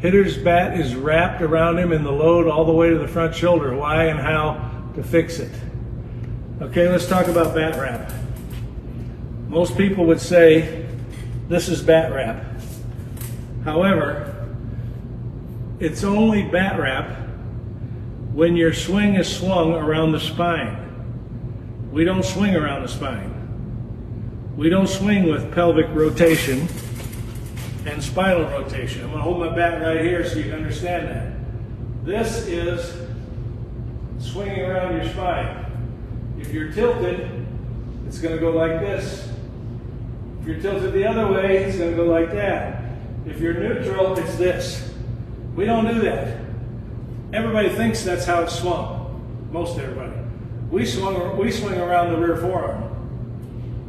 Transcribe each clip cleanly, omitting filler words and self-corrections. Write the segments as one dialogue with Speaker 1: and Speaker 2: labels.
Speaker 1: hitter's bat is wrapped around him in the load all the way to the front shoulder. Why and how to fix it. Okay, let's talk about bat wrap. Most people would say this is bat wrap. However, it's only bat wrap when your swing is swung around the spine. We don't swing around the spine. We don't swing with pelvic rotation and spinal rotation. I'm going to hold my bat right here so you can understand that. This is swinging around your spine. If you're tilted, it's going to go like this. If you're tilted the other way, it's going to go like that. If you're neutral, it's this. We don't do that. Everybody thinks that's how it's swung. Most everybody. We swing around the rear forearm.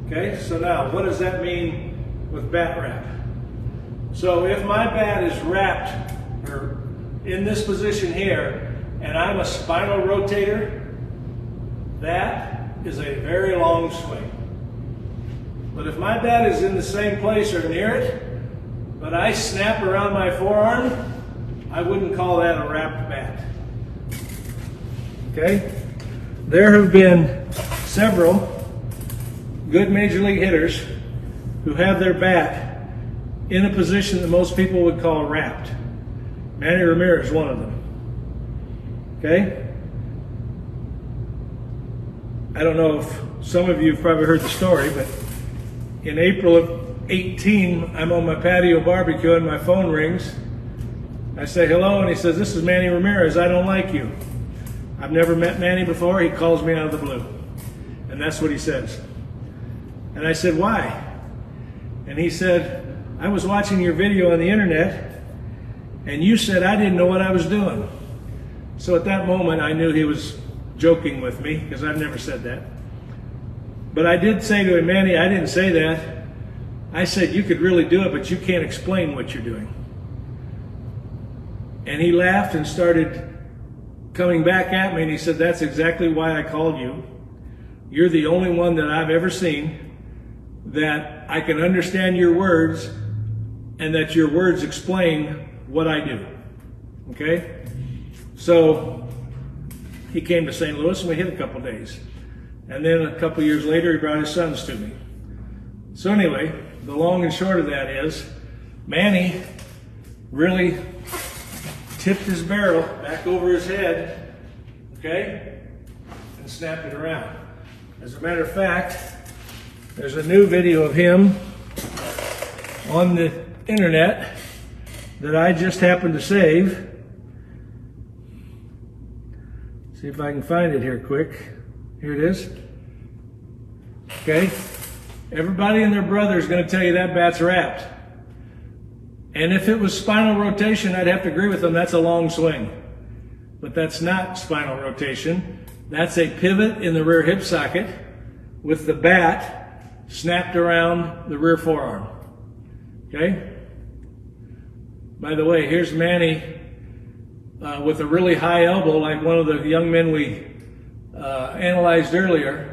Speaker 1: Okay, so now what does that mean with bat wrap? So if my bat is wrapped or in this position here, and I'm a spinal rotator, that is a very long swing. But if my bat is in the same place or near it, but I snap around my forearm, I wouldn't call that a wrapped bat. Okay? There have been several good major league hitters who have their bat in a position that most people would call wrapped. Manny Ramirez is one of them. Okay? I don't know if some of you have probably heard the story, but in April of 18, I'm on my patio barbecue and my phone rings. I say hello and he says, "This is Manny Ramirez, I don't like you." I've never met Manny before, he calls me out of the blue. And that's what he says. And I said, "Why?" And he said, "I was watching your video on the internet and you said I didn't know what I was doing." So at that moment I knew he was joking with me because I've never said that. But I did say to him, "Manny, I didn't say that. I said you could really do it, but you can't explain what you're doing." And he laughed and started coming back at me and he said, "That's exactly why I called you. You're the only one that I've ever seen that I can understand your words and that your words explain what I do." Okay? So he came to St. Louis and we hit a couple days. And then a couple years later, he brought his sons to me. So anyway, the long and short of that is, Manny really tipped his barrel back over his head, okay, and snapped it around. As a matter of fact, there's a new video of him on the internet that I just happened to save. See if I can find it here quick. Here it is. Okay. Everybody and their brother is going to tell you that bat's wrapped. And if it was spinal rotation, I'd have to agree with them. That's a long swing. But that's not spinal rotation. That's a pivot in the rear hip socket with the bat snapped around the rear forearm. Okay? By the way, here's Manny with a really high elbow, like one of the young men we analyzed earlier.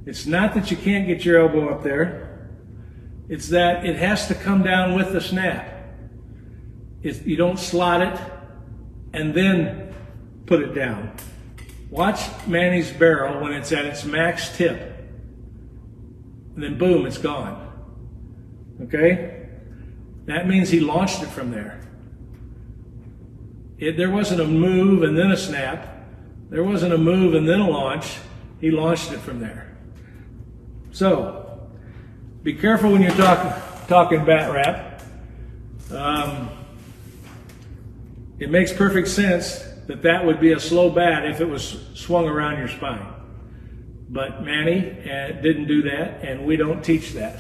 Speaker 1: It's not that you can't get your elbow up there. It's that it has to come down with the snap. You don't slot it and then put it down. Watch Manny's barrel when it's at its max tip. And then boom, it's gone. Okay? That means he launched it from there. There wasn't a move and then a snap. There wasn't a move and then a launch. He launched it from there. So, be careful when you're talking bat wrap. It makes perfect sense that would be a slow bat if it was swung around your spine. But Manny didn't do that, and we don't teach that.